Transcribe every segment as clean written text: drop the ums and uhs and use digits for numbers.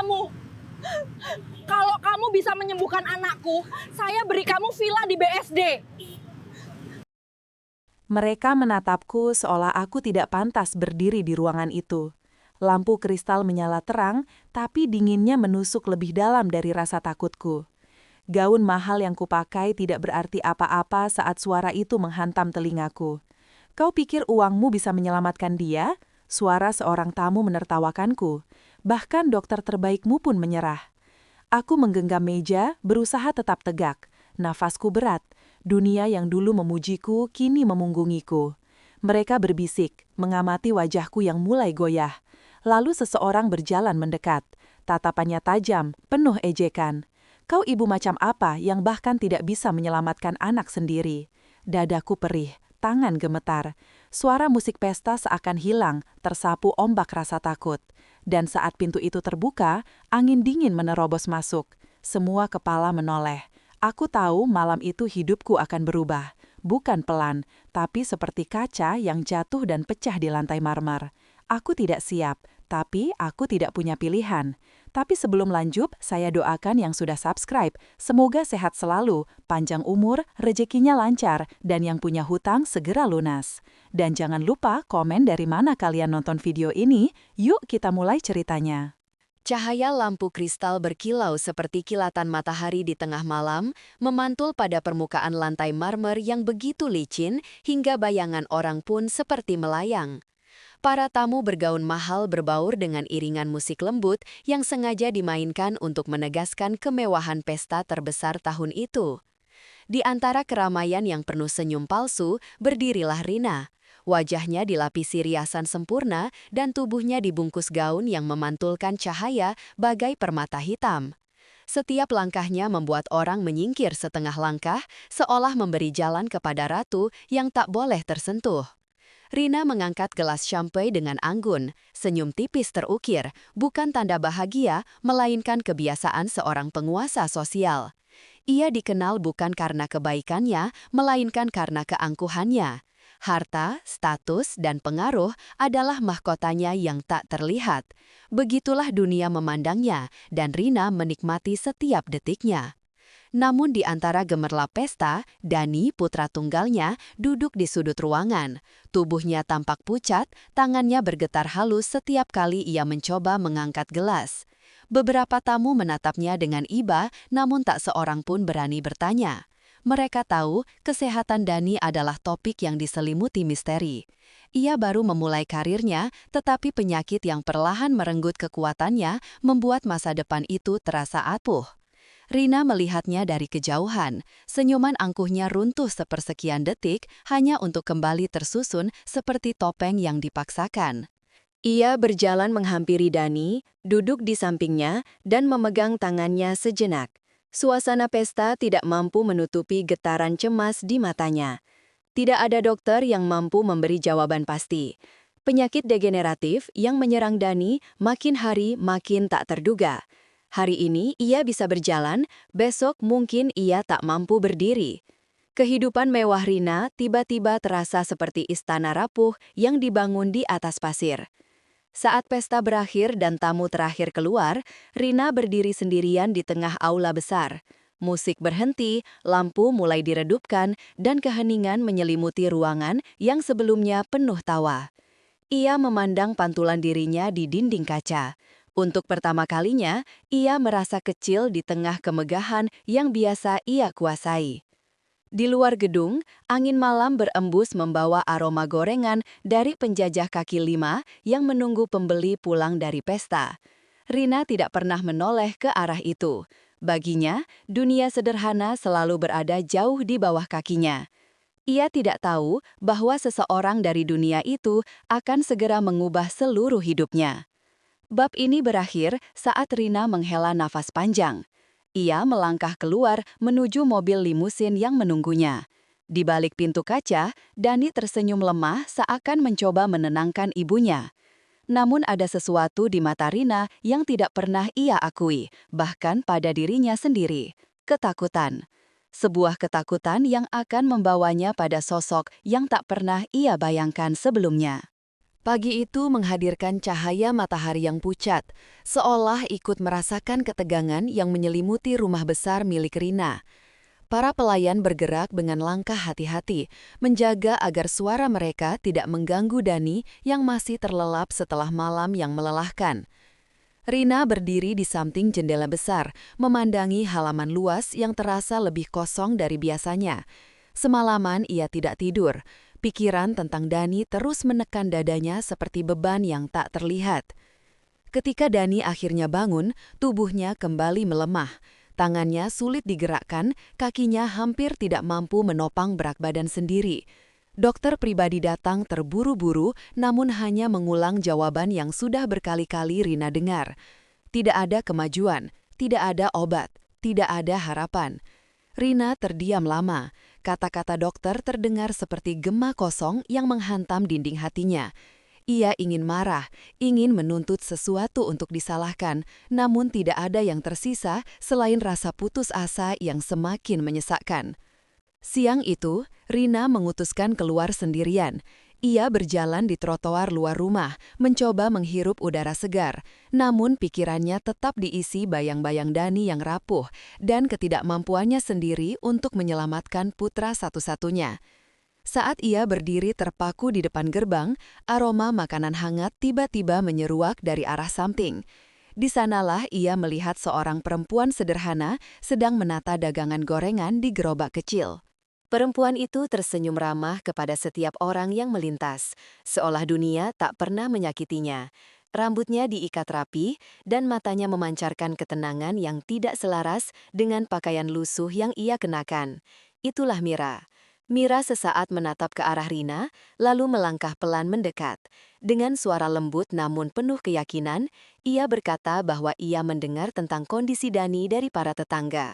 kamu. Kalau kamu bisa menyembuhkan anakku, saya beri kamu villa di BSD. Mereka menatapku seolah aku tidak pantas berdiri di ruangan itu. Lampu kristal menyala terang, tapi dinginnya menusuk lebih dalam dari rasa takutku. Gaun mahal yang kupakai tidak berarti apa-apa saat suara itu menghantam telingaku. Kau pikir uangmu bisa menyelamatkan dia? Suara seorang tamu menertawakanku. Bahkan dokter terbaikmu pun menyerah. Aku menggenggam meja, berusaha tetap tegak. Nafasku berat. Dunia yang dulu memujiku, kini memunggungiku. Mereka berbisik, mengamati wajahku yang mulai goyah. Lalu seseorang berjalan mendekat. Tatapannya tajam, penuh ejekan. Kau ibu macam apa yang bahkan tidak bisa menyelamatkan anak sendiri? Dadaku perih, tangan gemetar. Suara musik pesta seakan hilang, tersapu ombak rasa takut. Dan saat pintu itu terbuka, angin dingin menerobos masuk. Semua kepala menoleh. Aku tahu malam itu hidupku akan berubah. Bukan pelan, tapi seperti kaca yang jatuh dan pecah di lantai marmer. Aku tidak siap, tapi aku tidak punya pilihan. Tapi sebelum lanjut, saya doakan yang sudah subscribe. Semoga sehat selalu, panjang umur, rezekinya lancar, dan yang punya hutang segera lunas. Dan jangan lupa komen dari mana kalian nonton video ini. Yuk kita mulai ceritanya. Cahaya lampu kristal berkilau seperti kilatan matahari di tengah malam, memantul pada permukaan lantai marmer yang begitu licin hingga bayangan orang pun seperti melayang. Para tamu bergaun mahal berbaur dengan iringan musik lembut yang sengaja dimainkan untuk menegaskan kemewahan pesta terbesar tahun itu. Di antara keramaian yang penuh senyum palsu, berdirilah Rina. Wajahnya dilapisi riasan sempurna dan tubuhnya dibungkus gaun yang memantulkan cahaya bagai permata hitam. Setiap langkahnya membuat orang menyingkir setengah langkah, seolah memberi jalan kepada ratu yang tak boleh tersentuh. Rina mengangkat gelas champagne dengan anggun, senyum tipis terukir, bukan tanda bahagia, melainkan kebiasaan seorang penguasa sosial. Ia dikenal bukan karena kebaikannya, melainkan karena keangkuhannya. Harta, status, dan pengaruh adalah mahkotanya yang tak terlihat. Begitulah dunia memandangnya, dan Rina menikmati setiap detiknya. Namun di antara gemerlap pesta, Dani, putra tunggalnya, duduk di sudut ruangan. Tubuhnya tampak pucat, tangannya bergetar halus setiap kali ia mencoba mengangkat gelas. Beberapa tamu menatapnya dengan iba, namun tak seorang pun berani bertanya. Mereka tahu kesehatan Dani adalah topik yang diselimuti misteri. Ia baru memulai karirnya, tetapi penyakit yang perlahan merenggut kekuatannya membuat masa depan itu terasa apuh. Rina melihatnya dari kejauhan, senyuman angkuhnya runtuh sepersekian detik hanya untuk kembali tersusun seperti topeng yang dipaksakan. Ia berjalan menghampiri Dani, duduk di sampingnya, dan memegang tangannya sejenak. Suasana pesta tidak mampu menutupi getaran cemas di matanya. Tidak ada dokter yang mampu memberi jawaban pasti. Penyakit degeneratif yang menyerang Dani makin hari makin tak terduga. Hari ini ia bisa berjalan, besok mungkin ia tak mampu berdiri. Kehidupan mewah Rina tiba-tiba terasa seperti istana rapuh yang dibangun di atas pasir. Saat pesta berakhir dan tamu terakhir keluar, Rina berdiri sendirian di tengah aula besar. Musik berhenti, lampu mulai diredupkan, dan keheningan menyelimuti ruangan yang sebelumnya penuh tawa. Ia memandang pantulan dirinya di dinding kaca. Untuk pertama kalinya, ia merasa kecil di tengah kemegahan yang biasa ia kuasai. Di luar gedung, angin malam berembus membawa aroma gorengan dari penjajah kaki lima yang menunggu pembeli pulang dari pesta. Rina tidak pernah menoleh ke arah itu. Baginya, dunia sederhana selalu berada jauh di bawah kakinya. Ia tidak tahu bahwa seseorang dari dunia itu akan segera mengubah seluruh hidupnya. Bab ini berakhir saat Rina menghela nafas panjang. Ia melangkah keluar menuju mobil limusin yang menunggunya. Di balik pintu kaca, Dani tersenyum lemah seakan mencoba menenangkan ibunya. Namun ada sesuatu di mata Rina yang tidak pernah ia akui, bahkan pada dirinya sendiri. Ketakutan. Sebuah ketakutan yang akan membawanya pada sosok yang tak pernah ia bayangkan sebelumnya. Pagi itu menghadirkan cahaya matahari yang pucat, seolah ikut merasakan ketegangan yang menyelimuti rumah besar milik Rina. Para pelayan bergerak dengan langkah hati-hati, menjaga agar suara mereka tidak mengganggu Dani yang masih terlelap setelah malam yang melelahkan. Rina berdiri di samping jendela besar, memandangi halaman luas yang terasa lebih kosong dari biasanya. Semalaman ia tidak tidur. Pikiran tentang Dani terus menekan dadanya seperti beban yang tak terlihat. Ketika Dani akhirnya bangun, tubuhnya kembali melemah. Tangannya sulit digerakkan, kakinya hampir tidak mampu menopang berat badan sendiri. Dokter pribadi datang terburu-buru, namun hanya mengulang jawaban yang sudah berkali-kali Rina dengar. Tidak ada kemajuan, tidak ada obat, tidak ada harapan. Rina terdiam lama. Kata-kata dokter terdengar seperti gema kosong yang menghantam dinding hatinya. Ia ingin marah, ingin menuntut sesuatu untuk disalahkan, namun tidak ada yang tersisa selain rasa putus asa yang semakin menyesakkan. Siang itu, Rina memutuskan keluar sendirian. Ia berjalan di trotoar luar rumah, mencoba menghirup udara segar. Namun pikirannya tetap diisi bayang-bayang Dani yang rapuh dan ketidakmampuannya sendiri untuk menyelamatkan putra satu-satunya. Saat ia berdiri terpaku di depan gerbang, aroma makanan hangat tiba-tiba menyeruak dari arah samping. Di sanalah ia melihat seorang perempuan sederhana sedang menata dagangan gorengan di gerobak kecil. Perempuan itu tersenyum ramah kepada setiap orang yang melintas, seolah dunia tak pernah menyakitinya. Rambutnya diikat rapi, dan matanya memancarkan ketenangan yang tidak selaras dengan pakaian lusuh yang ia kenakan. Itulah Mira. Mira sesaat menatap ke arah Rina, lalu melangkah pelan mendekat. Dengan suara lembut namun penuh keyakinan, ia berkata bahwa ia mendengar tentang kondisi Dani dari para tetangga.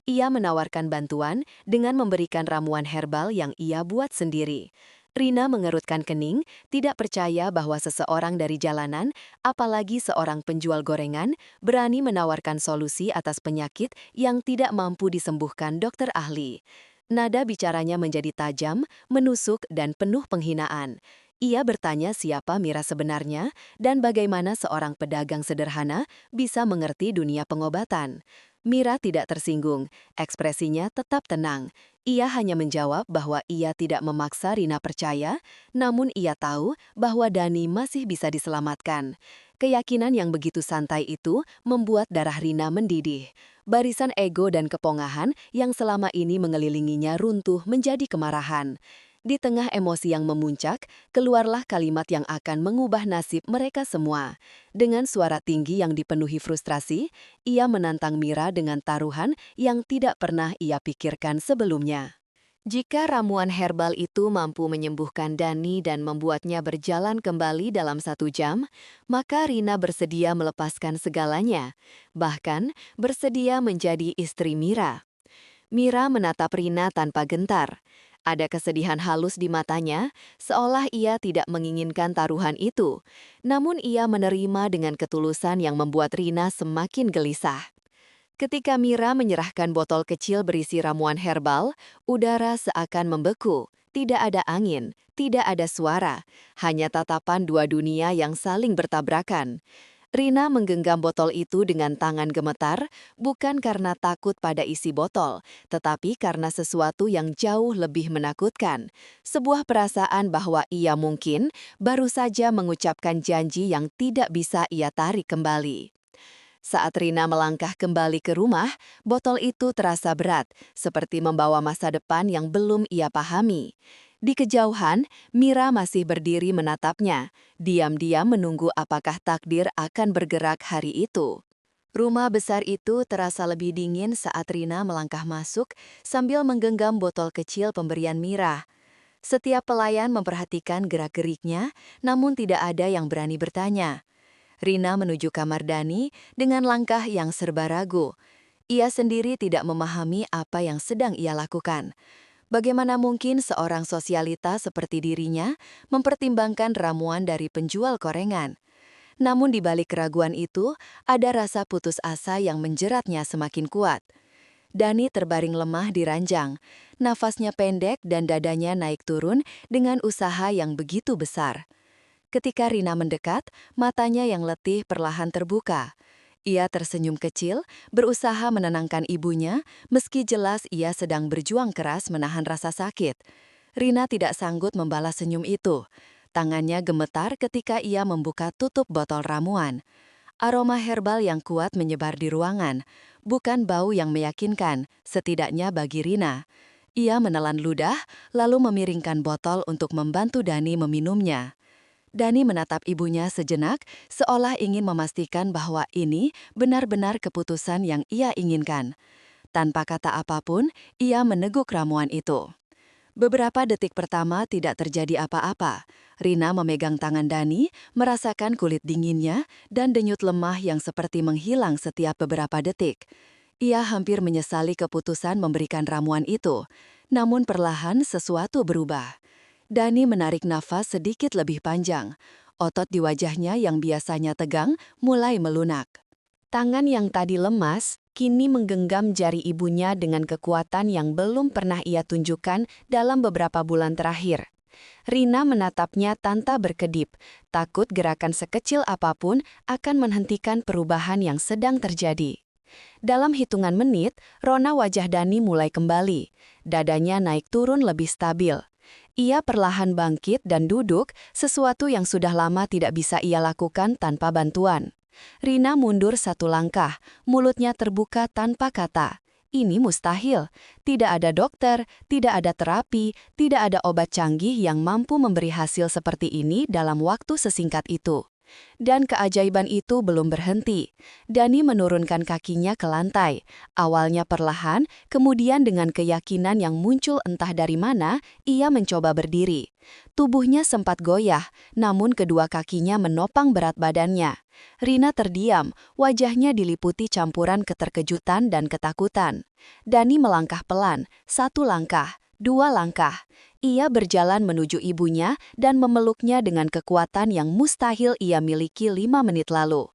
Ia menawarkan bantuan dengan memberikan ramuan herbal yang ia buat sendiri. Rina mengerutkan kening, tidak percaya bahwa seseorang dari jalanan, apalagi seorang penjual gorengan, berani menawarkan solusi atas penyakit yang tidak mampu disembuhkan dokter ahli. Nada bicaranya menjadi tajam, menusuk, dan penuh penghinaan. Ia bertanya siapa Mira sebenarnya dan bagaimana seorang pedagang sederhana bisa mengerti dunia pengobatan. Mira tidak tersinggung, ekspresinya tetap tenang. Ia hanya menjawab bahwa ia tidak memaksa Rina percaya, namun ia tahu bahwa Dani masih bisa diselamatkan. Keyakinan yang begitu santai itu membuat darah Rina mendidih. Barisan ego dan kepongahan yang selama ini mengelilinginya runtuh menjadi kemarahan. Di tengah emosi yang memuncak, keluarlah kalimat yang akan mengubah nasib mereka semua. Dengan suara tinggi yang dipenuhi frustrasi, ia menantang Mira dengan taruhan yang tidak pernah ia pikirkan sebelumnya. Jika ramuan herbal itu mampu menyembuhkan Dani dan membuatnya berjalan kembali dalam 1 jam, maka Rina bersedia melepaskan segalanya, bahkan bersedia menjadi istri Mira. Mira menatap Rina tanpa gentar. Ada kesedihan halus di matanya, seolah ia tidak menginginkan taruhan itu. Namun ia menerima dengan ketulusan yang membuat Rina semakin gelisah. Ketika Mira menyerahkan botol kecil berisi ramuan herbal, udara seakan membeku. Tidak ada angin, tidak ada suara, hanya tatapan dua dunia yang saling bertabrakan. Rina menggenggam botol itu dengan tangan gemetar, bukan karena takut pada isi botol, tetapi karena sesuatu yang jauh lebih menakutkan. Sebuah perasaan bahwa ia mungkin baru saja mengucapkan janji yang tidak bisa ia tarik kembali. Saat Rina melangkah kembali ke rumah, botol itu terasa berat, seperti membawa masa depan yang belum ia pahami. Di kejauhan, Mira masih berdiri menatapnya, diam-diam menunggu apakah takdir akan bergerak hari itu. Rumah besar itu terasa lebih dingin saat Rina melangkah masuk sambil menggenggam botol kecil pemberian Mira. Setiap pelayan memperhatikan gerak-geriknya, namun tidak ada yang berani bertanya. Rina menuju kamar Dani dengan langkah yang serba ragu. Ia sendiri tidak memahami apa yang sedang ia lakukan. Bagaimana mungkin seorang sosialita seperti dirinya mempertimbangkan ramuan dari penjual gorengan? Namun di balik keraguan itu, ada rasa putus asa yang menjeratnya semakin kuat. Dani terbaring lemah di ranjang. Nafasnya pendek dan dadanya naik turun dengan usaha yang begitu besar. Ketika Rina mendekat, matanya yang letih perlahan terbuka. Ia tersenyum kecil, berusaha menenangkan ibunya, meski jelas ia sedang berjuang keras menahan rasa sakit. Rina tidak sanggup membalas senyum itu. Tangannya gemetar ketika ia membuka tutup botol ramuan. Aroma herbal yang kuat menyebar di ruangan, bukan bau yang meyakinkan, setidaknya bagi Rina. Ia menelan ludah, lalu memiringkan botol untuk membantu Dani meminumnya. Dani menatap ibunya sejenak, seolah ingin memastikan bahwa ini benar-benar keputusan yang ia inginkan. Tanpa kata apapun, ia meneguk ramuan itu. Beberapa detik pertama tidak terjadi apa-apa. Rina memegang tangan Dani, merasakan kulit dinginnya, dan denyut lemah yang seperti menghilang setiap beberapa detik. Ia hampir menyesali keputusan memberikan ramuan itu, namun perlahan sesuatu berubah. Dani menarik nafas sedikit lebih panjang. Otot di wajahnya yang biasanya tegang mulai melunak. Tangan yang tadi lemas kini menggenggam jari ibunya dengan kekuatan yang belum pernah ia tunjukkan dalam beberapa bulan terakhir. Rina menatapnya tanpa berkedip, takut gerakan sekecil apapun akan menghentikan perubahan yang sedang terjadi. Dalam hitungan menit, rona wajah Dani mulai kembali. Dadanya naik turun lebih stabil. Ia perlahan bangkit dan duduk, sesuatu yang sudah lama tidak bisa ia lakukan tanpa bantuan. Rina mundur satu langkah, mulutnya terbuka tanpa kata. Ini mustahil. Tidak ada dokter, tidak ada terapi, tidak ada obat canggih yang mampu memberi hasil seperti ini dalam waktu sesingkat itu. Dan keajaiban itu belum berhenti. Dani menurunkan kakinya ke lantai. Awalnya perlahan, kemudian dengan keyakinan yang muncul entah dari mana, ia mencoba berdiri. Tubuhnya sempat goyah, namun kedua kakinya menopang berat badannya. Rina terdiam, wajahnya diliputi campuran keterkejutan dan ketakutan. Dani melangkah pelan, satu langkah, dua langkah. Ia berjalan menuju ibunya dan memeluknya dengan kekuatan yang mustahil ia miliki 5 menit lalu.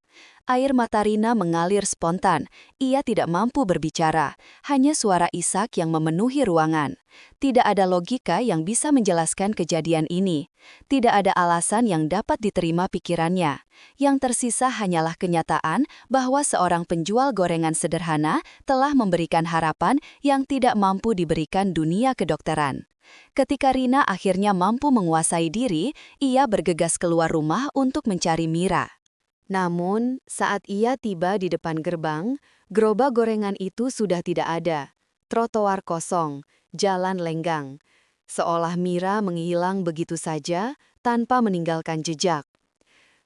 Air mata Rina mengalir spontan. Ia tidak mampu berbicara, hanya suara isak yang memenuhi ruangan. Tidak ada logika yang bisa menjelaskan kejadian ini. Tidak ada alasan yang dapat diterima pikirannya. Yang tersisa hanyalah kenyataan bahwa seorang penjual gorengan sederhana telah memberikan harapan yang tidak mampu diberikan dunia kedokteran. Ketika Rina akhirnya mampu menguasai diri, ia bergegas keluar rumah untuk mencari Mira. Namun, saat ia tiba di depan gerbang, gerobak gorengan itu sudah tidak ada. Trotoar kosong, jalan lenggang. Seolah Mira menghilang begitu saja tanpa meninggalkan jejak.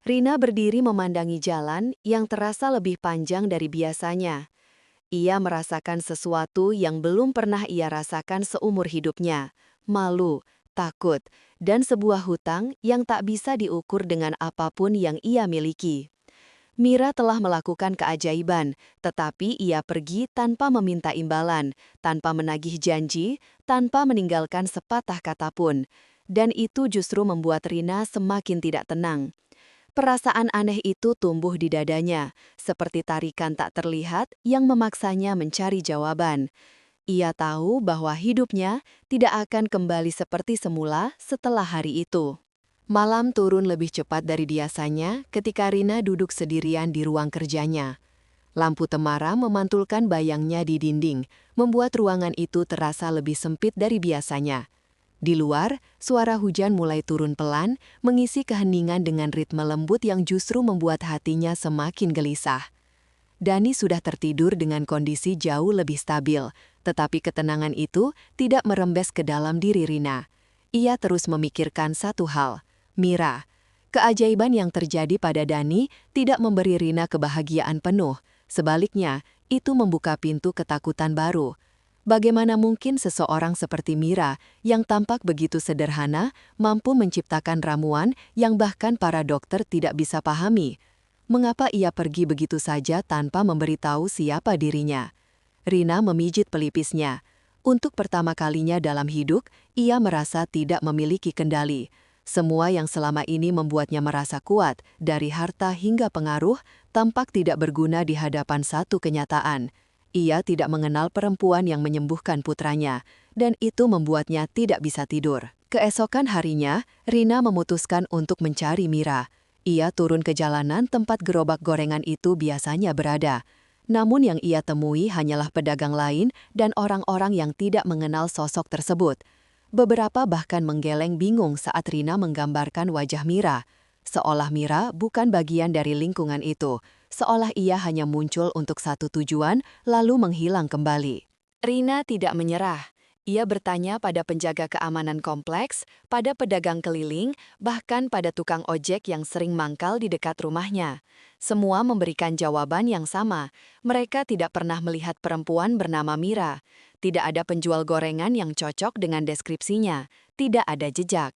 Rina berdiri memandangi jalan yang terasa lebih panjang dari biasanya. Ia merasakan sesuatu yang belum pernah ia rasakan seumur hidupnya. Malu, takut, dan sebuah hutang yang tak bisa diukur dengan apapun yang ia miliki. Mira telah melakukan keajaiban, tetapi ia pergi tanpa meminta imbalan, tanpa menagih janji, tanpa meninggalkan sepatah kata pun. Dan itu justru membuat Rina semakin tidak tenang. Perasaan aneh itu tumbuh di dadanya, seperti tarikan tak terlihat yang memaksanya mencari jawaban. Ia tahu bahwa hidupnya tidak akan kembali seperti semula setelah hari itu. Malam turun lebih cepat dari biasanya ketika Rina duduk sendirian di ruang kerjanya. Lampu temara memantulkan bayangnya di dinding, membuat ruangan itu terasa lebih sempit dari biasanya. Di luar, suara hujan mulai turun pelan, mengisi keheningan dengan ritme lembut yang justru membuat hatinya semakin gelisah. Dani sudah tertidur dengan kondisi jauh lebih stabil, tetapi ketenangan itu tidak merembes ke dalam diri Rina. Ia terus memikirkan satu hal, Mira. Keajaiban yang terjadi pada Dani tidak memberi Rina kebahagiaan penuh. Sebaliknya, itu membuka pintu ketakutan baru. Bagaimana mungkin seseorang seperti Mira yang tampak begitu sederhana mampu menciptakan ramuan yang bahkan para dokter tidak bisa pahami? Mengapa ia pergi begitu saja tanpa memberitahu siapa dirinya? Rina memijit pelipisnya. Untuk pertama kalinya dalam hidup, ia merasa tidak memiliki kendali. Semua yang selama ini membuatnya merasa kuat, dari harta hingga pengaruh, tampak tidak berguna di hadapan satu kenyataan. Ia tidak mengenal perempuan yang menyembuhkan putranya, dan itu membuatnya tidak bisa tidur. Keesokan harinya, Rina memutuskan untuk mencari Mira. Ia turun ke jalanan tempat gerobak gorengan itu biasanya berada. Namun yang ia temui hanyalah pedagang lain dan orang-orang yang tidak mengenal sosok tersebut. Beberapa bahkan menggeleng bingung saat Rina menggambarkan wajah Mira. Seolah Mira bukan bagian dari lingkungan itu, seolah ia hanya muncul untuk satu tujuan lalu menghilang kembali. Rina tidak menyerah. Ia bertanya pada penjaga keamanan kompleks, pada pedagang keliling, bahkan pada tukang ojek yang sering mangkal di dekat rumahnya. Semua memberikan jawaban yang sama. Mereka tidak pernah melihat perempuan bernama Mira. Tidak ada penjual gorengan yang cocok dengan deskripsinya. Tidak ada jejak.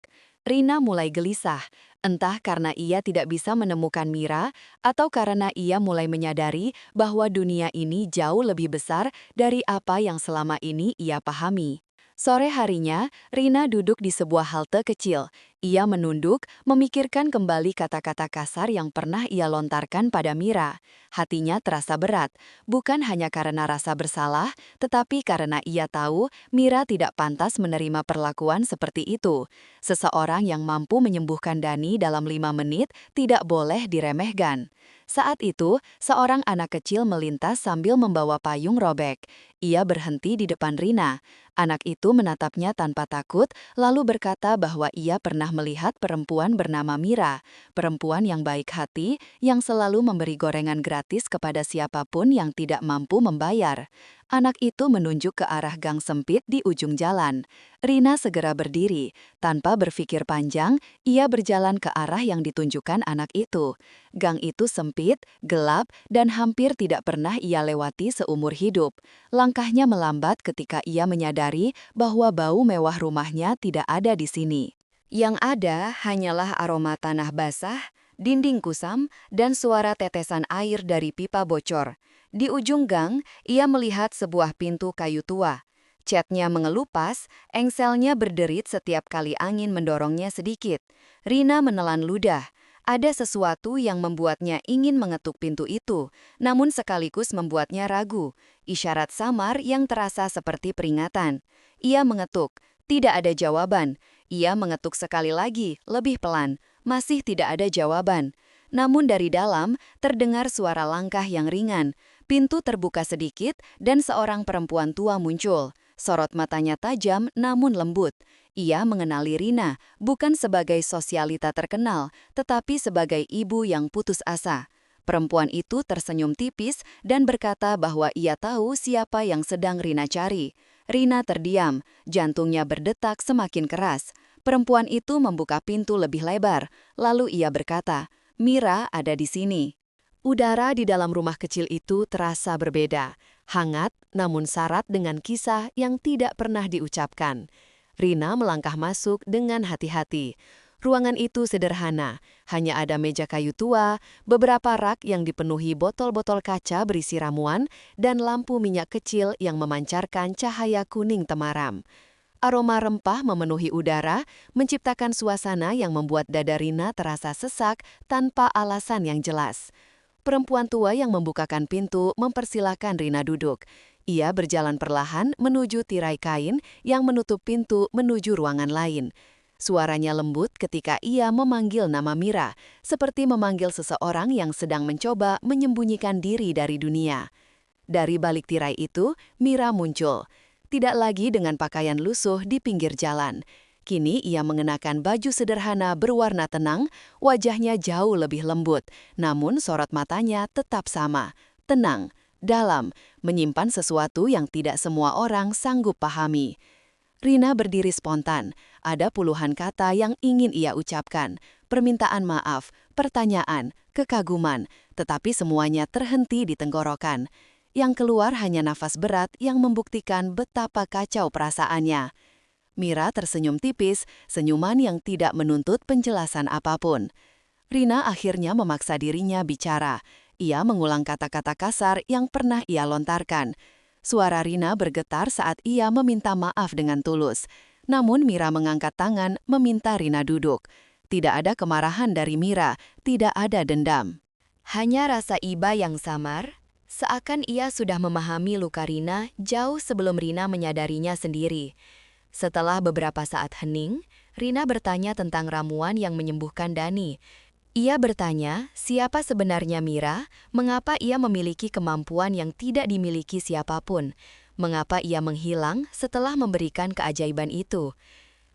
Rina mulai gelisah, entah karena ia tidak bisa menemukan Mira atau karena ia mulai menyadari bahwa dunia ini jauh lebih besar dari apa yang selama ini ia pahami. Sore harinya, Rina duduk di sebuah halte kecil. Ia menunduk, memikirkan kembali kata-kata kasar yang pernah ia lontarkan pada Mira. Hatinya terasa berat, bukan hanya karena rasa bersalah, tetapi karena ia tahu Mira tidak pantas menerima perlakuan seperti itu. Seseorang yang mampu menyembuhkan Dani dalam 5 menit tidak boleh diremehkan. Saat itu, seorang anak kecil melintas sambil membawa payung robek. Ia berhenti di depan Rina. Anak itu menatapnya tanpa takut, lalu berkata bahwa ia pernah melihat perempuan bernama Mira, perempuan yang baik hati, yang selalu memberi gorengan gratis kepada siapapun yang tidak mampu membayar. Anak itu menunjuk ke arah gang sempit di ujung jalan. Rina segera berdiri. Tanpa berpikir panjang, ia berjalan ke arah yang ditunjukkan anak itu. Gang itu sempit, gelap, dan hampir tidak pernah ia lewati seumur hidup. Langkahnya melambat ketika ia menyadari bahwa bau mewah rumahnya tidak ada di sini. Yang ada hanyalah aroma tanah basah, dinding kusam, dan suara tetesan air dari pipa bocor. Di ujung gang, ia melihat sebuah pintu kayu tua. Catnya mengelupas, engselnya berderit setiap kali angin mendorongnya sedikit. Rina menelan ludah. Ada sesuatu yang membuatnya ingin mengetuk pintu itu, namun sekaligus membuatnya ragu. Isyarat samar yang terasa seperti peringatan. Ia mengetuk. Tidak ada jawaban. Ia mengetuk sekali lagi, lebih pelan. Masih tidak ada jawaban. Namun dari dalam, terdengar suara langkah yang ringan. Pintu terbuka sedikit, dan seorang perempuan tua muncul. Sorot matanya tajam namun lembut. Ia mengenali Rina, bukan sebagai sosialita terkenal, tetapi sebagai ibu yang putus asa. Perempuan itu tersenyum tipis dan berkata bahwa ia tahu siapa yang sedang Rina cari. Rina terdiam, jantungnya berdetak semakin keras. Perempuan itu membuka pintu lebih lebar, lalu ia berkata, "Mira ada di sini." Udara di dalam rumah kecil itu terasa berbeda, hangat namun syarat dengan kisah yang tidak pernah diucapkan. Rina melangkah masuk dengan hati-hati. Ruangan itu sederhana, hanya ada meja kayu tua, beberapa rak yang dipenuhi botol-botol kaca berisi ramuan, dan lampu minyak kecil yang memancarkan cahaya kuning temaram. Aroma rempah memenuhi udara, menciptakan suasana yang membuat dada Rina terasa sesak tanpa alasan yang jelas. Perempuan tua yang membukakan pintu mempersilahkan Rina duduk. Ia berjalan perlahan menuju tirai kain yang menutup pintu menuju ruangan lain. Suaranya lembut ketika ia memanggil nama Mira, seperti memanggil seseorang yang sedang mencoba menyembunyikan diri dari dunia. Dari balik tirai itu, Mira muncul. Tidak lagi dengan pakaian lusuh di pinggir jalan. Kini ia mengenakan baju sederhana berwarna tenang, wajahnya jauh lebih lembut, namun sorot matanya tetap sama, tenang, dalam, menyimpan sesuatu yang tidak semua orang sanggup pahami. Rina berdiri spontan, ada puluhan kata yang ingin ia ucapkan, permintaan maaf, pertanyaan, kekaguman, tetapi semuanya terhenti di tenggorokan. Yang keluar hanya nafas berat yang membuktikan betapa kacau perasaannya. Mira tersenyum tipis, senyuman yang tidak menuntut penjelasan apapun. Rina akhirnya memaksa dirinya bicara. Ia mengulang kata-kata kasar yang pernah ia lontarkan. Suara Rina bergetar saat ia meminta maaf dengan tulus. Namun Mira mengangkat tangan meminta Rina duduk. Tidak ada kemarahan dari Mira, tidak ada dendam. Hanya rasa iba yang samar, seakan ia sudah memahami luka Rina jauh sebelum Rina menyadarinya sendiri. Setelah beberapa saat hening, Rina bertanya tentang ramuan yang menyembuhkan Dani. Ia bertanya, siapa sebenarnya Mira, mengapa ia memiliki kemampuan yang tidak dimiliki siapapun, mengapa ia menghilang setelah memberikan keajaiban itu.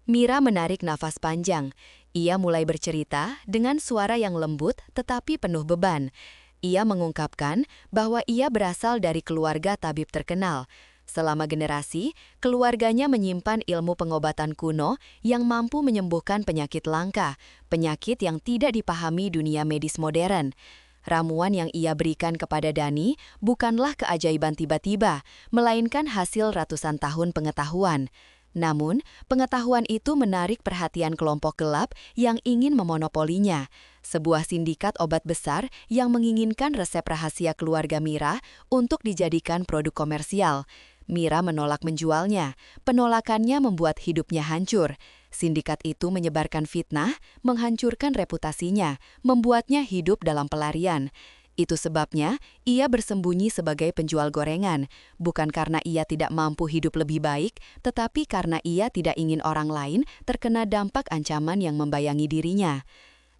Mira menarik nafas panjang. Ia mulai bercerita dengan suara yang lembut tetapi penuh beban. Ia mengungkapkan bahwa ia berasal dari keluarga tabib terkenal. Selama generasi, keluarganya menyimpan ilmu pengobatan kuno yang mampu menyembuhkan penyakit langka, penyakit yang tidak dipahami dunia medis modern. Ramuan yang ia berikan kepada Dani bukanlah keajaiban tiba-tiba, melainkan hasil ratusan tahun pengetahuan. Namun, pengetahuan itu menarik perhatian kelompok gelap yang ingin memonopolinya. Sebuah sindikat obat besar yang menginginkan resep rahasia keluarga Mira untuk dijadikan produk komersial. Mira menolak menjualnya. Penolakannya membuat hidupnya hancur. Sindikat itu menyebarkan fitnah, menghancurkan reputasinya, membuatnya hidup dalam pelarian. Itu sebabnya ia bersembunyi sebagai penjual gorengan, bukan karena ia tidak mampu hidup lebih baik, tetapi karena ia tidak ingin orang lain terkena dampak ancaman yang membayangi dirinya.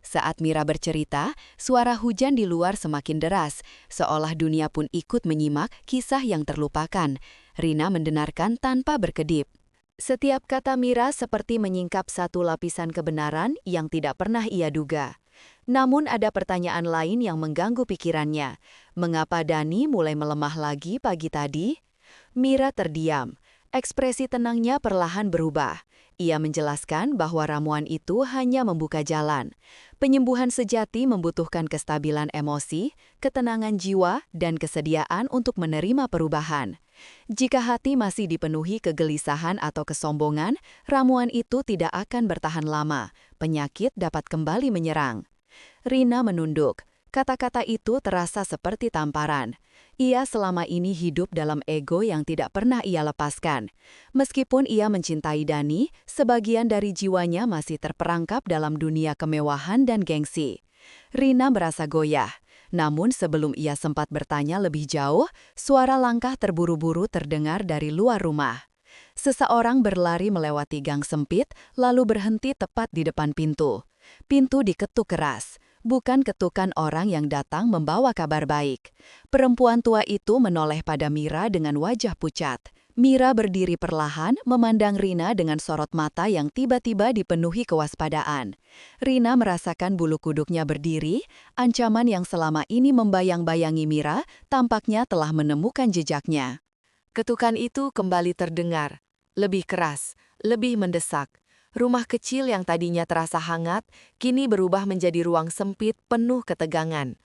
Saat Mira bercerita, suara hujan di luar semakin deras, seolah dunia pun ikut menyimak kisah yang terlupakan. Rina mendengarkan tanpa berkedip. Setiap kata Mira seperti menyingkap satu lapisan kebenaran yang tidak pernah ia duga. Namun ada pertanyaan lain yang mengganggu pikirannya. Mengapa Dani mulai melemah lagi pagi tadi? Mira terdiam. Ekspresi tenangnya perlahan berubah. Ia menjelaskan bahwa ramuan itu hanya membuka jalan. Penyembuhan sejati membutuhkan kestabilan emosi, ketenangan jiwa, dan kesediaan untuk menerima perubahan. Jika hati masih dipenuhi kegelisahan atau kesombongan, ramuan itu tidak akan bertahan lama. Penyakit dapat kembali menyerang. Rina menunduk. Kata-kata itu terasa seperti tamparan. Ia selama ini hidup dalam ego yang tidak pernah ia lepaskan. Meskipun ia mencintai Dani, sebagian dari jiwanya masih terperangkap dalam dunia kemewahan dan gengsi. Rina merasa goyah. Namun sebelum ia sempat bertanya lebih jauh, suara langkah terburu-buru terdengar dari luar rumah. Seseorang berlari melewati gang sempit, lalu berhenti tepat di depan pintu. Pintu diketuk keras. Bukan ketukan orang yang datang membawa kabar baik. Perempuan tua itu menoleh pada Mira dengan wajah pucat. Mira berdiri perlahan, memandang Rina dengan sorot mata yang tiba-tiba dipenuhi kewaspadaan. Rina merasakan bulu kuduknya berdiri, ancaman yang selama ini membayang-bayangi Mira tampaknya telah menemukan jejaknya. Ketukan itu kembali terdengar, lebih keras, lebih mendesak. Rumah kecil yang tadinya terasa hangat, kini berubah menjadi ruang sempit penuh ketegangan.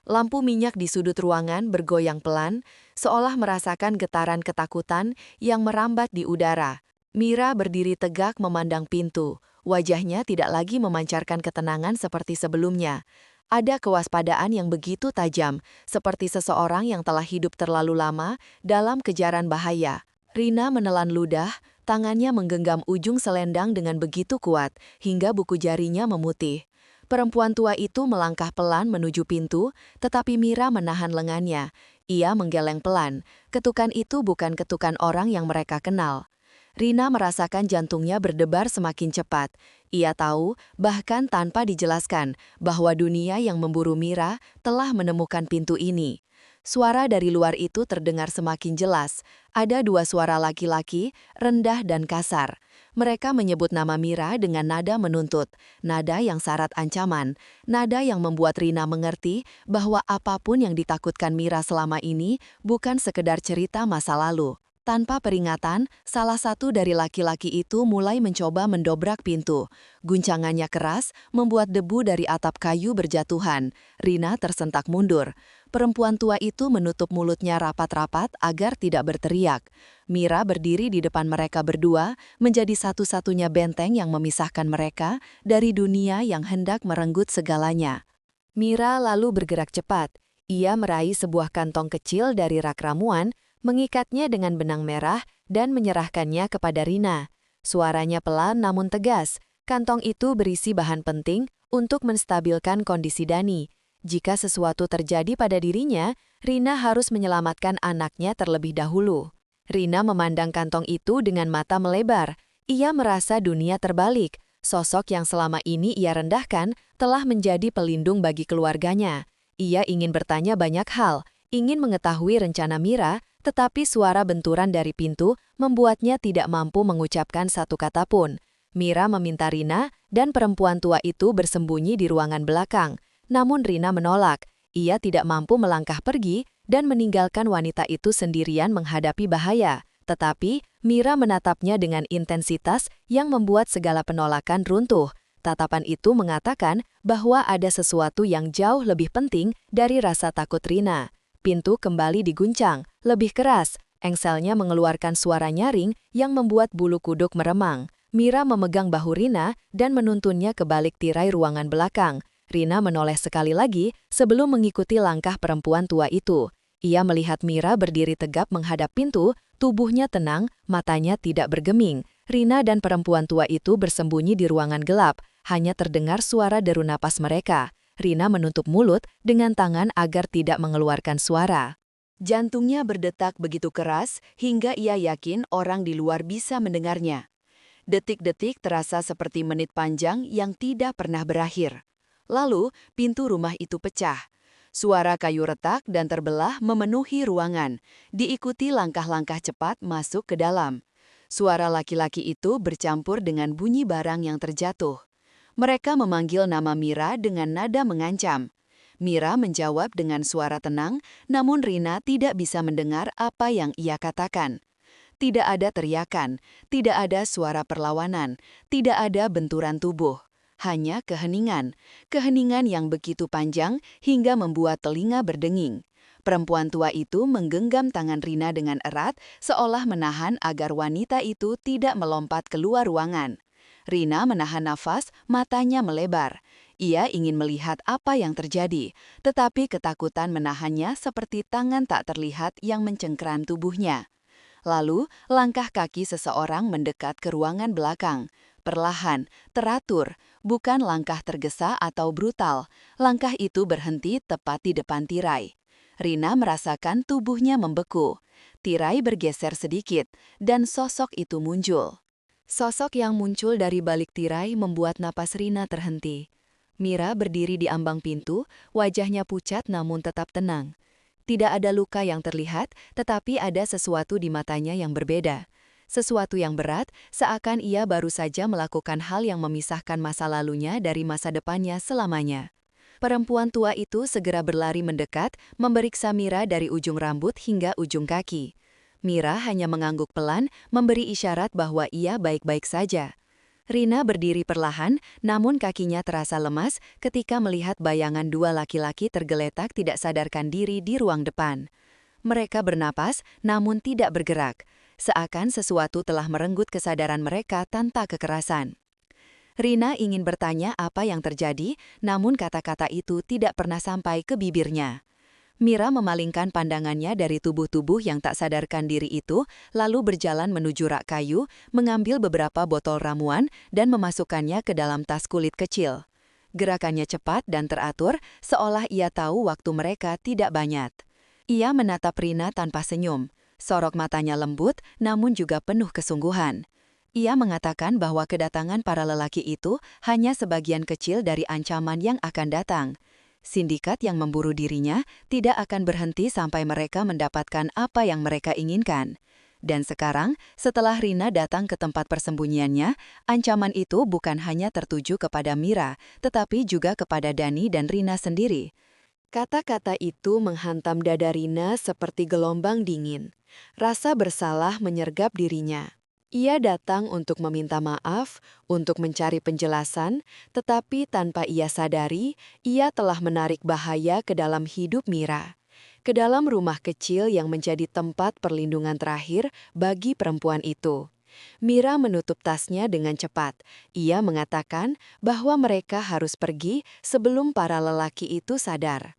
Lampu minyak di sudut ruangan bergoyang pelan, seolah merasakan getaran ketakutan yang merambat di udara. Mira berdiri tegak memandang pintu. Wajahnya tidak lagi memancarkan ketenangan seperti sebelumnya. Ada kewaspadaan yang begitu tajam, seperti seseorang yang telah hidup terlalu lama dalam kejaran bahaya. Rina menelan ludah, tangannya menggenggam ujung selendang dengan begitu kuat, hingga buku jarinya memutih. Perempuan tua itu melangkah pelan menuju pintu, tetapi Mira menahan lengannya. Ia menggeleng pelan. Ketukan itu bukan ketukan orang yang mereka kenal. Rina merasakan jantungnya berdebar semakin cepat. Ia tahu, bahkan tanpa dijelaskan, bahwa dunia yang memburu Mira telah menemukan pintu ini. Suara dari luar itu terdengar semakin jelas. Ada dua suara laki-laki, rendah dan kasar. Mereka menyebut nama Mira dengan nada menuntut, nada yang syarat ancaman, nada yang membuat Rina mengerti bahwa apapun yang ditakutkan Mira selama ini bukan sekedar cerita masa lalu. Tanpa peringatan, salah satu dari laki-laki itu mulai mencoba mendobrak pintu. Guncangannya keras, membuat debu dari atap kayu berjatuhan. Rina tersentak mundur. Perempuan tua itu menutup mulutnya rapat-rapat agar tidak berteriak. Mira berdiri di depan mereka berdua, menjadi satu-satunya benteng yang memisahkan mereka dari dunia yang hendak merenggut segalanya. Mira lalu bergerak cepat. Ia meraih sebuah kantong kecil dari rak ramuan, mengikatnya dengan benang merah, dan menyerahkannya kepada Rina. Suaranya pelan namun tegas. Kantong itu berisi bahan penting untuk menstabilkan kondisi Dani. Jika sesuatu terjadi pada dirinya, Rina harus menyelamatkan anaknya terlebih dahulu. Rina memandang kantong itu dengan mata melebar. Ia merasa dunia terbalik. Sosok yang selama ini ia rendahkan telah menjadi pelindung bagi keluarganya. Ia ingin bertanya banyak hal, ingin mengetahui rencana Mira, tetapi suara benturan dari pintu membuatnya tidak mampu mengucapkan satu kata pun. Mira meminta Rina dan perempuan tua itu bersembunyi di ruangan belakang. Namun Rina menolak. Ia tidak mampu melangkah pergi dan meninggalkan wanita itu sendirian menghadapi bahaya. Tetapi, Mira menatapnya dengan intensitas yang membuat segala penolakan runtuh. Tatapan itu mengatakan bahwa ada sesuatu yang jauh lebih penting dari rasa takut Rina. Pintu kembali diguncang, lebih keras. Engselnya mengeluarkan suara nyaring yang membuat bulu kuduk meremang. Mira memegang bahu Rina dan menuntunnya ke balik tirai ruangan belakang. Rina menoleh sekali lagi sebelum mengikuti langkah perempuan tua itu. Ia melihat Mira berdiri tegap menghadap pintu, tubuhnya tenang, matanya tidak bergeming. Rina dan perempuan tua itu bersembunyi di ruangan gelap, hanya terdengar suara deru napas mereka. Rina menutup mulut dengan tangan agar tidak mengeluarkan suara. Jantungnya berdetak begitu keras hingga ia yakin orang di luar bisa mendengarnya. Detik-detik terasa seperti menit panjang yang tidak pernah berakhir. Lalu, pintu rumah itu pecah. Suara kayu retak dan terbelah memenuhi ruangan, diikuti langkah-langkah cepat masuk ke dalam. Suara laki-laki itu bercampur dengan bunyi barang yang terjatuh. Mereka memanggil nama Mira dengan nada mengancam. Mira menjawab dengan suara tenang, namun Rina tidak bisa mendengar apa yang ia katakan. Tidak ada teriakan, tidak ada suara perlawanan, tidak ada benturan tubuh. Hanya keheningan. Keheningan yang begitu panjang hingga membuat telinga berdenging. Perempuan tua itu menggenggam tangan Rina dengan erat, seolah menahan agar wanita itu tidak melompat keluar ruangan. Rina menahan nafas, matanya melebar. Ia ingin melihat apa yang terjadi, tetapi ketakutan menahannya seperti tangan tak terlihat yang mencengkeram tubuhnya. Lalu, langkah kaki seseorang mendekat ke ruangan belakang. Perlahan, teratur, bukan langkah tergesa atau brutal. Langkah itu berhenti tepat di depan tirai. Rina merasakan tubuhnya membeku. Tirai bergeser sedikit, dan sosok itu muncul. Sosok yang muncul dari balik tirai membuat napas Rina terhenti. Mira berdiri di ambang pintu, wajahnya pucat namun tetap tenang. Tidak ada luka yang terlihat, tetapi ada sesuatu di matanya yang berbeda. Sesuatu yang berat, seakan ia baru saja melakukan hal yang memisahkan masa lalunya dari masa depannya selamanya. Perempuan tua itu segera berlari mendekat, memeriksa Mira dari ujung rambut hingga ujung kaki. Mira hanya mengangguk pelan, memberi isyarat bahwa ia baik-baik saja. Rina berdiri perlahan, namun kakinya terasa lemas ketika melihat bayangan dua laki-laki tergeletak tidak sadarkan diri di ruang depan. Mereka bernapas, namun tidak bergerak. Seakan sesuatu telah merenggut kesadaran mereka tanpa kekerasan. Rina ingin bertanya apa yang terjadi, namun kata-kata itu tidak pernah sampai ke bibirnya. Mira memalingkan pandangannya dari tubuh-tubuh yang tak sadarkan diri itu, lalu berjalan menuju rak kayu, mengambil beberapa botol ramuan, dan memasukkannya ke dalam tas kulit kecil. Gerakannya cepat dan teratur, seolah ia tahu waktu mereka tidak banyak. Ia menatap Rina tanpa senyum. Sorok matanya lembut, namun juga penuh kesungguhan. Ia mengatakan bahwa kedatangan para lelaki itu hanya sebagian kecil dari ancaman yang akan datang. Sindikat yang memburu dirinya tidak akan berhenti sampai mereka mendapatkan apa yang mereka inginkan. Dan sekarang, setelah Rina datang ke tempat persembunyiannya, ancaman itu bukan hanya tertuju kepada Mira, tetapi juga kepada Dani dan Rina sendiri. Kata-kata itu menghantam dada Rina seperti gelombang dingin. Rasa bersalah menyergap dirinya. Ia datang untuk meminta maaf, untuk mencari penjelasan, tetapi tanpa ia sadari, ia telah menarik bahaya ke dalam hidup Mira. Ke dalam rumah kecil yang menjadi tempat perlindungan terakhir bagi perempuan itu. Mira menutup tasnya dengan cepat. Ia mengatakan bahwa mereka harus pergi sebelum para lelaki itu sadar.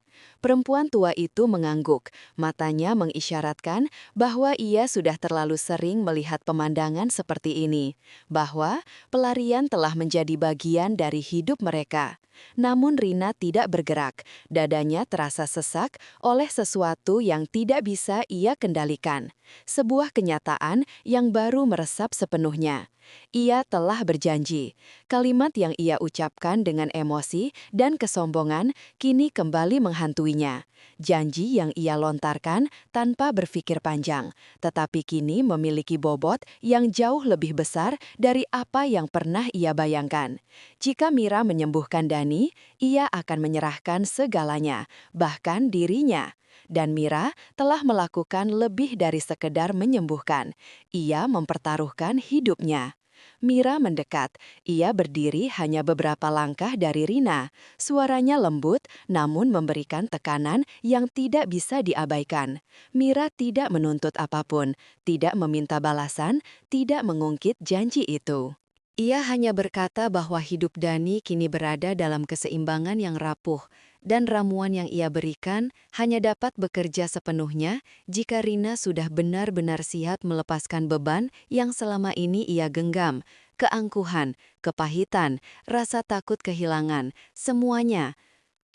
Perempuan tua itu mengangguk, matanya mengisyaratkan bahwa ia sudah terlalu sering melihat pemandangan seperti ini, bahwa pelarian telah menjadi bagian dari hidup mereka. Namun Rina tidak bergerak, dadanya terasa sesak oleh sesuatu yang tidak bisa ia kendalikan. Sebuah kenyataan yang baru meresap sepenuhnya. Ia telah berjanji. Kalimat yang ia ucapkan dengan emosi dan kesombongan kini kembali menghantuinya. Janji yang ia lontarkan tanpa berpikir panjang, tetapi kini memiliki bobot yang jauh lebih besar dari apa yang pernah ia bayangkan. Jika Mira menyembuhkan Dani, ia akan menyerahkan segalanya, bahkan dirinya. Dan Mira telah melakukan lebih dari sekedar menyembuhkan. Ia mempertaruhkan hidupnya. Mira mendekat. Ia berdiri hanya beberapa langkah dari Rina. Suaranya lembut, namun memberikan tekanan yang tidak bisa diabaikan. Mira tidak menuntut apapun, tidak meminta balasan, tidak mengungkit janji itu. Ia hanya berkata bahwa hidup Dani kini berada dalam keseimbangan yang rapuh, dan ramuan yang ia berikan hanya dapat bekerja sepenuhnya jika Rina sudah benar-benar siap melepaskan beban yang selama ini ia genggam. Keangkuhan, kepahitan, rasa takut kehilangan, semuanya.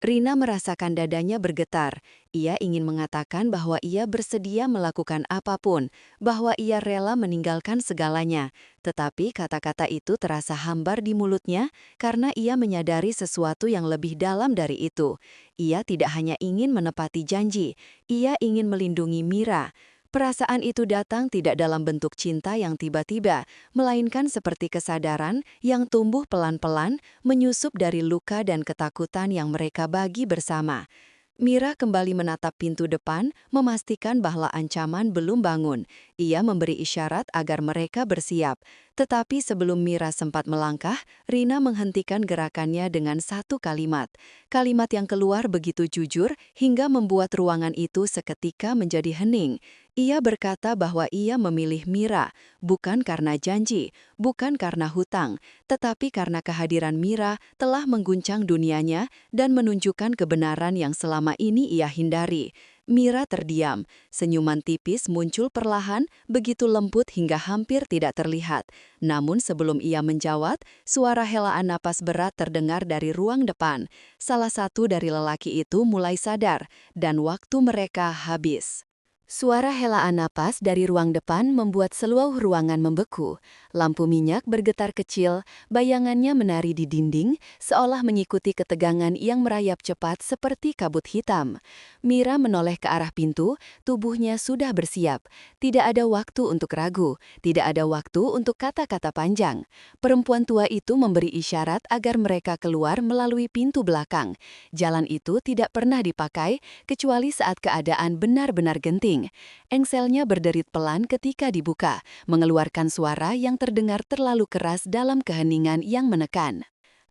Rina merasakan dadanya bergetar. Ia ingin mengatakan bahwa ia bersedia melakukan apapun, bahwa ia rela meninggalkan segalanya. Tetapi kata-kata itu terasa hambar di mulutnya karena ia menyadari sesuatu yang lebih dalam dari itu. Ia tidak hanya ingin menepati janji, ia ingin melindungi Mira. Perasaan itu datang tidak dalam bentuk cinta yang tiba-tiba, melainkan seperti kesadaran yang tumbuh pelan-pelan, menyusup dari luka dan ketakutan yang mereka bagi bersama. Mira kembali menatap pintu depan, memastikan bahwa ancaman belum bangun. Ia memberi isyarat agar mereka bersiap. Tetapi sebelum Mira sempat melangkah, Rina menghentikan gerakannya dengan satu kalimat. Kalimat yang keluar begitu jujur hingga membuat ruangan itu seketika menjadi hening. Ia berkata bahwa ia memilih Mira, bukan karena janji, bukan karena hutang, tetapi karena kehadiran Mira telah mengguncang dunianya dan menunjukkan kebenaran yang selama ini ia hindari. Mira terdiam, senyuman tipis muncul perlahan, begitu lembut hingga hampir tidak terlihat. Namun sebelum ia menjawab, suara helaan napas berat terdengar dari ruang depan. Salah satu dari lelaki itu mulai sadar, dan waktu mereka habis. Suara helaan napas dari ruang depan membuat seluruh ruangan membeku. Lampu minyak bergetar kecil, bayangannya menari di dinding, seolah mengikuti ketegangan yang merayap cepat seperti kabut hitam. Mira menoleh ke arah pintu, tubuhnya sudah bersiap. Tidak ada waktu untuk ragu, tidak ada waktu untuk kata-kata panjang. Perempuan tua itu memberi isyarat agar mereka keluar melalui pintu belakang. Jalan itu tidak pernah dipakai, kecuali saat keadaan benar-benar genting. Engselnya berderit pelan ketika dibuka, mengeluarkan suara yang terdengar terlalu keras dalam keheningan yang menekan.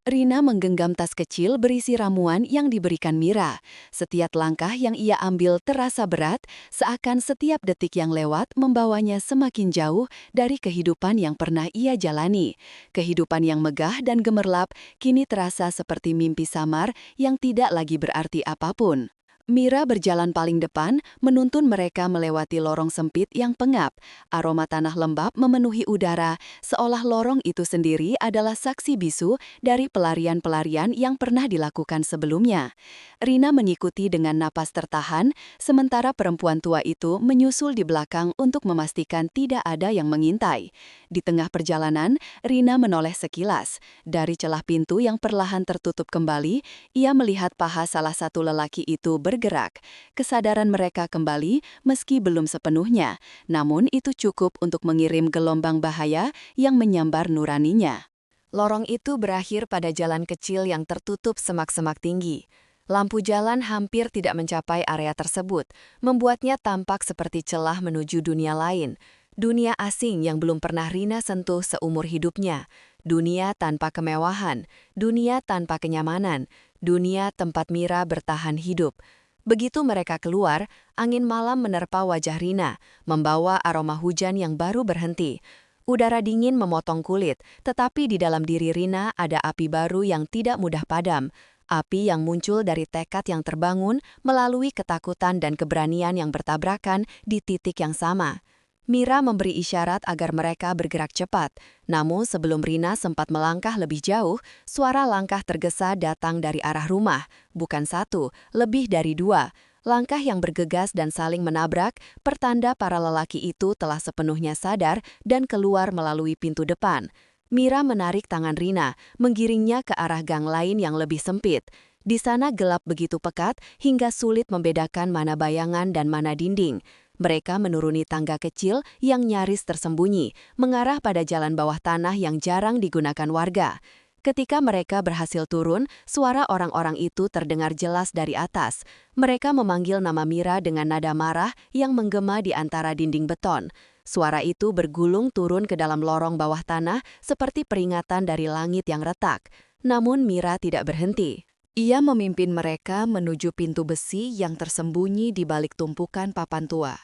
Rina menggenggam tas kecil berisi ramuan yang diberikan Mira. Setiap langkah yang ia ambil terasa berat, seakan setiap detik yang lewat membawanya semakin jauh dari kehidupan yang pernah ia jalani. Kehidupan yang megah dan gemerlap kini terasa seperti mimpi samar yang tidak lagi berarti apapun. Mira berjalan paling depan, menuntun mereka melewati lorong sempit yang pengap. Aroma tanah lembab memenuhi udara, seolah lorong itu sendiri adalah saksi bisu dari pelarian-pelarian yang pernah dilakukan sebelumnya. Rina mengikuti dengan napas tertahan, sementara perempuan tua itu menyusul di belakang untuk memastikan tidak ada yang mengintai. Di tengah perjalanan, Rina menoleh sekilas. Dari celah pintu yang perlahan tertutup kembali, ia melihat paha salah satu lelaki itu bergerak. Kesadaran mereka kembali meski belum sepenuhnya, namun itu cukup untuk mengirim gelombang bahaya yang menyambar nuraninya. Lorong itu berakhir pada jalan kecil yang tertutup semak-semak tinggi. Lampu jalan hampir tidak mencapai area tersebut, membuatnya tampak seperti celah menuju dunia lain. Dunia asing yang belum pernah Rina sentuh seumur hidupnya. Dunia tanpa kemewahan, dunia tanpa kenyamanan, dunia tempat Mira bertahan hidup. Begitu mereka keluar, angin malam menerpa wajah Rina, membawa aroma hujan yang baru berhenti. Udara dingin memotong kulit, tetapi di dalam diri Rina ada api baru yang tidak mudah padam. Api yang muncul dari tekad yang terbangun melalui ketakutan dan keberanian yang bertabrakan di titik yang sama. Mira memberi isyarat agar mereka bergerak cepat, namun sebelum Rina sempat melangkah lebih jauh, suara langkah tergesa datang dari arah rumah, bukan satu, lebih dari dua. Langkah yang bergegas dan saling menabrak, pertanda para lelaki itu telah sepenuhnya sadar dan keluar melalui pintu depan. Mira menarik tangan Rina, menggiringnya ke arah gang lain yang lebih sempit. Di sana gelap begitu pekat hingga sulit membedakan mana bayangan dan mana dinding. Mereka menuruni tangga kecil yang nyaris tersembunyi, mengarah pada jalan bawah tanah yang jarang digunakan warga. Ketika mereka berhasil turun, suara orang-orang itu terdengar jelas dari atas. Mereka memanggil nama Mira dengan nada marah yang menggema di antara dinding beton. Suara itu bergulung turun ke dalam lorong bawah tanah seperti peringatan dari langit yang retak. Namun Mira tidak berhenti. Ia memimpin mereka menuju pintu besi yang tersembunyi di balik tumpukan papan tua.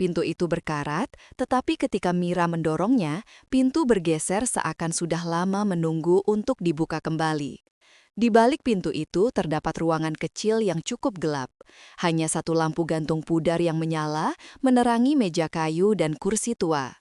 Pintu itu berkarat, tetapi ketika Mira mendorongnya, pintu bergeser seakan sudah lama menunggu untuk dibuka kembali. Di balik pintu itu terdapat ruangan kecil yang cukup gelap. Hanya satu lampu gantung pudar yang menyala, menerangi meja kayu dan kursi tua.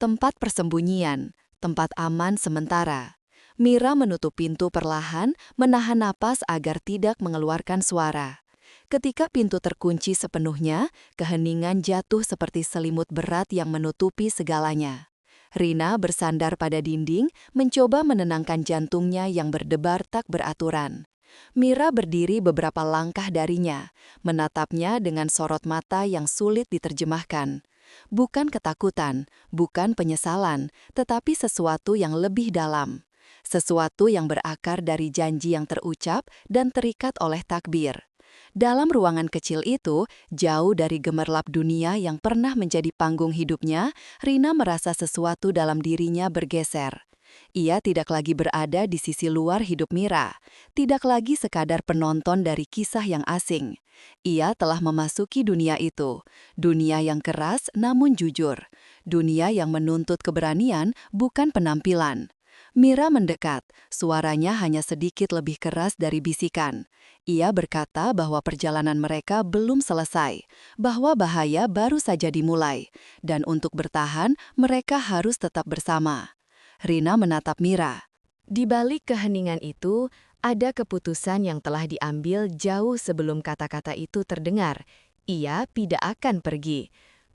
Tempat persembunyian, tempat aman sementara. Mira menutup pintu perlahan, menahan napas agar tidak mengeluarkan suara. Ketika pintu terkunci sepenuhnya, keheningan jatuh seperti selimut berat yang menutupi segalanya. Rina bersandar pada dinding, mencoba menenangkan jantungnya yang berdebar tak beraturan. Mira berdiri beberapa langkah darinya, menatapnya dengan sorot mata yang sulit diterjemahkan. Bukan ketakutan, bukan penyesalan, tetapi sesuatu yang lebih dalam. Sesuatu yang berakar dari janji yang terucap dan terikat oleh takbir. Dalam ruangan kecil itu, jauh dari gemerlap dunia yang pernah menjadi panggung hidupnya, Rina merasa sesuatu dalam dirinya bergeser. Ia tidak lagi berada di sisi luar hidup Mira, tidak lagi sekadar penonton dari kisah yang asing. Ia telah memasuki dunia itu, dunia yang keras namun jujur, dunia yang menuntut keberanian bukan penampilan. Mira mendekat, suaranya hanya sedikit lebih keras dari bisikan. Ia berkata bahwa perjalanan mereka belum selesai, bahwa bahaya baru saja dimulai, dan untuk bertahan mereka harus tetap bersama. Rina menatap Mira. Di balik keheningan itu, ada keputusan yang telah diambil jauh sebelum kata-kata itu terdengar. Ia tidak akan pergi.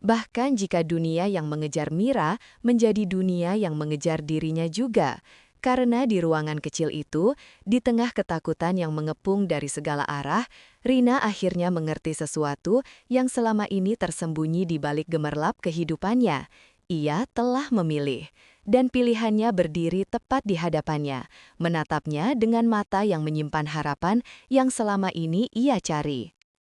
Bahkan jika dunia yang mengejar Mira menjadi dunia yang mengejar dirinya juga. Karena di ruangan kecil itu, di tengah ketakutan yang mengepung dari segala arah, Rina akhirnya mengerti sesuatu yang selama ini tersembunyi di balik gemerlap kehidupannya. Ia telah memilih, dan pilihannya berdiri tepat di hadapannya, menatapnya dengan mata yang menyimpan harapan yang selama ini ia cari.